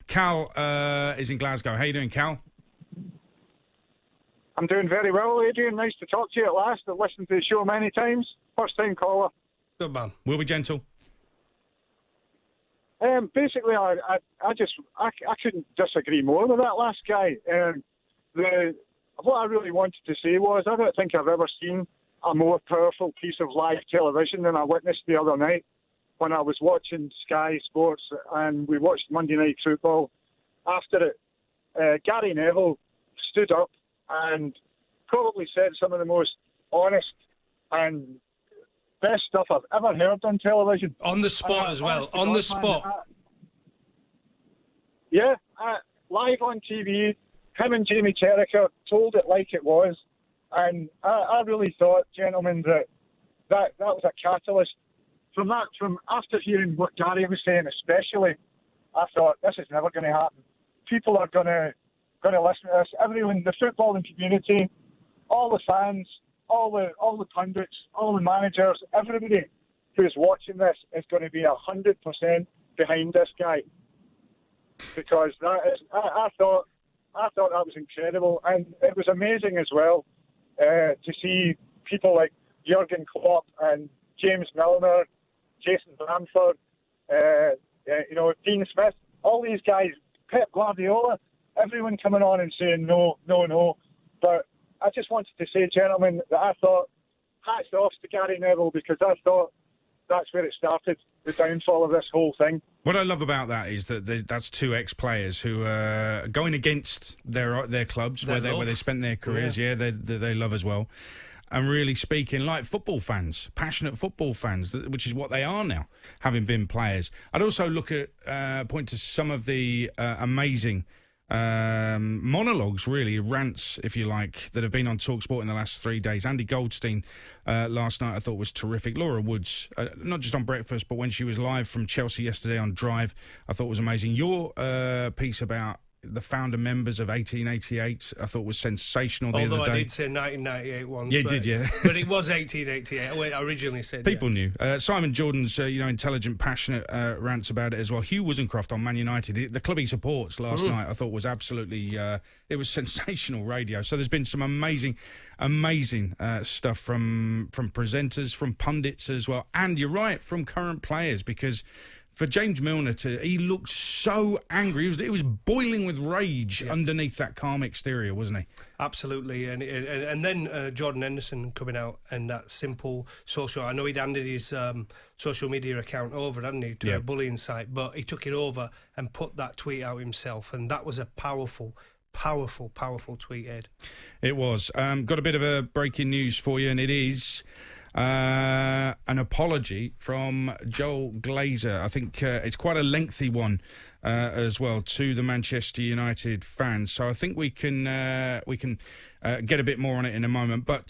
Cal is in Glasgow. How you doing, Cal? I'm doing very well, Adrian. Nice to talk to you at last. I've listened to the show many times. First time caller. Good man. We'll be gentle. Basically, I couldn't disagree more with that last guy. What I really wanted to say was I don't think I've ever seen a more powerful piece of live television than I witnessed the other night when I was watching Sky Sports and we watched Monday Night Football. After it, Gary Neville stood up and probably said some of the most honest and best stuff I've ever heard on television. On the spot as well. On the spot. Live on TV, him and Jamie Carragher told it like it was. And I really thought, gentlemen, that was a catalyst. From after hearing what Gary was saying especially, I thought, this is never going to happen. People are going to listen to this. Everyone, the footballing community, all the fans, all the pundits, all the managers, everybody who's watching this is going to be 100% behind this guy. Because I thought that was incredible, and it was amazing as well to see people like Jurgen Klopp and James Milner, Jason Bamford, Dean Smith, all these guys, Pep Guardiola, everyone coming on and saying no. But I just wanted to say, gentlemen, that I thought hats off to Gary Neville, because I thought that's where it started, the downfall of this whole thing. What I love about that is that that's two ex-players who are going against their clubs where they spent their careers. Yeah, they love as well. And really speaking like football fans, passionate football fans, which is what they are now, having been players. I'd also look at, point to some of the amazing monologues, really, rants, if you like, that have been on talkSPORT in the last 3 days. Andy Goldstein last night I thought was terrific. Laura Woods, not just on Breakfast, but when she was live from Chelsea yesterday on Drive, I thought was amazing. Your piece about the founder members of 1888, I thought was sensational the other day. Although I did say 1998 once. Yeah, you did, yeah. But it was 1888. I originally said people knew. Simon Jordan's, intelligent, passionate rants about it as well. Hugh Woozencroft on Man United, the club he supports last night, I thought was absolutely, it was sensational radio. So there's been some amazing stuff from presenters, from pundits as well. And you're right, from current players, because for James Milner he looked so angry. He was boiling with rage underneath that calm exterior, wasn't he? Absolutely. And then Jordan Henderson coming out and that simple social. I know he'd handed his social media account over, hadn't he, to a bullying site, but he took it over and put that tweet out himself, and that was a powerful tweet, Ed. It was. Got a bit of a breaking news for you, and it is an apology from Joel Glazer. I think it's quite a lengthy one as well to the Manchester United fans. So I think we can get a bit more on it in a moment. But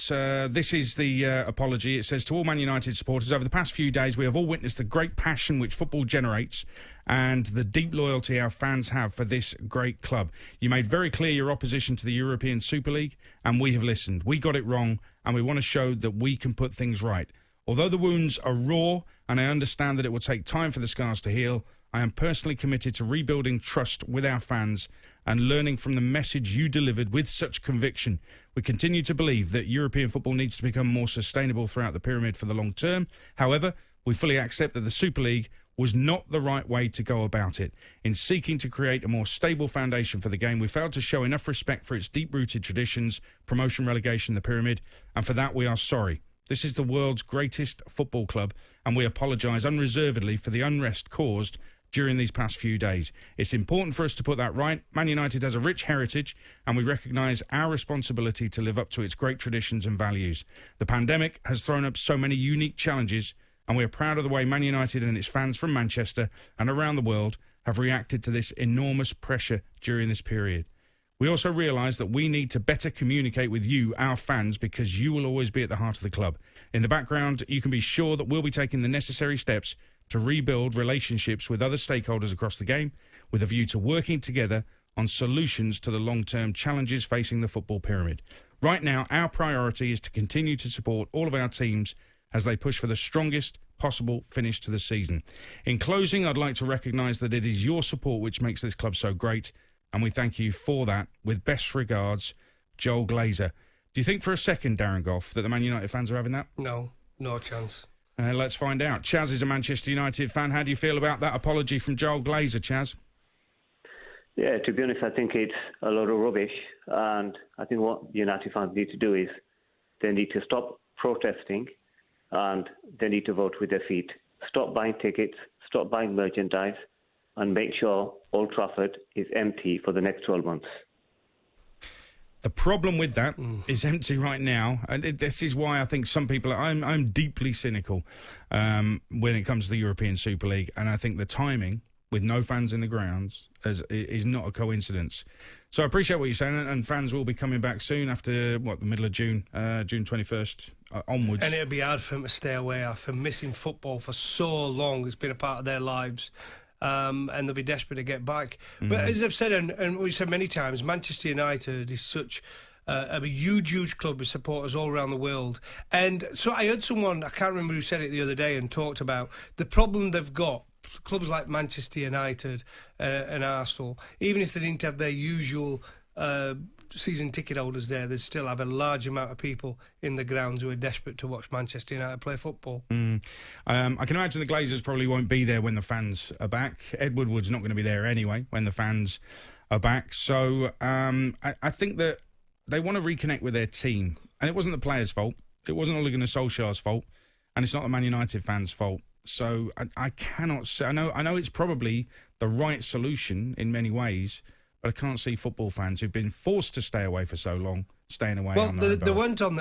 this is the apology. It says, to all Man United supporters, over the past few days we have all witnessed the great passion which football generates and the deep loyalty our fans have for this great club. You made very clear your opposition to the European Super League, and we have listened. We got it wrong, and we want to show that we can put things right. Although the wounds are raw, and I understand that it will take time for the scars to heal, I am personally committed to rebuilding trust with our fans and learning from the message you delivered with such conviction. We continue to believe that European football needs to become more sustainable throughout the pyramid for the long term. However, we fully accept that the Super League was not the right way to go about it. In seeking to create a more stable foundation for the game, we failed to show enough respect for its deep-rooted traditions, promotion, relegation, the pyramid, and for that we are sorry. This is the world's greatest football club, and we apologise unreservedly for the unrest caused during these past few days. It's important for us to put that right. Man United has a rich heritage, and we recognise our responsibility to live up to its great traditions and values. The pandemic has thrown up so many unique challenges, and we are proud of the way Man United and its fans from Manchester and around the world have reacted to this enormous pressure during this period. We also realise that we need to better communicate with you, our fans, because you will always be at the heart of the club. In the background, you can be sure that we'll be taking the necessary steps to rebuild relationships with other stakeholders across the game, with a view to working together on solutions to the long-term challenges facing the football pyramid. Right now, our priority is to continue to support all of our teams as they push for the strongest, possible finish to the season. In closing, I'd like to recognise that it is your support which makes this club so great, and we thank you for that. With best regards, Joel Glazer. Do you think for a second, Darren Goff, that the Man United fans are having that? No chance. Let's find out. Chaz is a Manchester United fan. How do you feel about that apology from Joel Glazer, Chaz? Yeah, to be honest, I think it's a lot of rubbish. And I think what United fans need to do is they need to stop protesting and they need to vote with their feet. Stop buying tickets, stop buying merchandise, and make sure Old Trafford is empty for the next 12 months. The problem with that is empty right now, and this is why I think some people I'm deeply cynical when it comes to the European Super League, and I think the timing with no fans in the grounds is not a coincidence. So I appreciate what you're saying, and fans will be coming back soon after the middle of June, June 21st onwards. And it'll be hard for them to stay away after missing football for so long. It's been a part of their lives. And they'll be desperate to get back. But as I've said, and we've said many times, Manchester United is such a huge club with supporters all around the world. And so I heard someone, I can't remember who said it the other day, and talked about the problem they've got. Clubs like Manchester United and Arsenal, even if they didn't have their usual season ticket holders there, they'd still have a large amount of people in the grounds who are desperate to watch Manchester United play football. I can imagine the Glazers probably won't be there when the fans are back. Ed Woodward's not going to be there anyway when the fans are back. So I think that they want to reconnect with their team. And it wasn't the players' fault. It wasn't Ole Gunnar Solskjaer's fault. And it's not the Man United fans' fault. So I cannot say... I know it's probably the right solution in many ways, but I can't see football fans who've been forced to stay away for so long staying away. Well, on they weren't on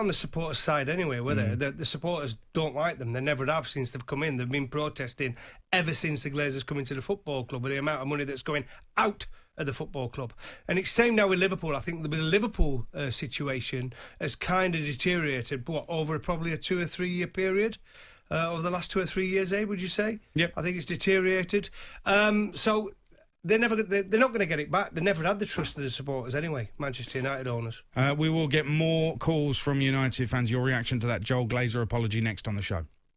the supporters' side anyway, were they? The supporters don't like them. They never have since they've come in. They've been protesting ever since the Glazers come into the football club with the amount of money that's going out of the football club. And it's same now with Liverpool. I think with the Liverpool situation has kind of deteriorated, over probably a 2 or 3 year period. Over the last 2 or 3 years, would you say? Yep. I think it's deteriorated. So they're not going to get it back. They never had the trust of the supporters anyway, Manchester United owners. We will get more calls from United fans. Your reaction to that Joel Glazer apology next on the show.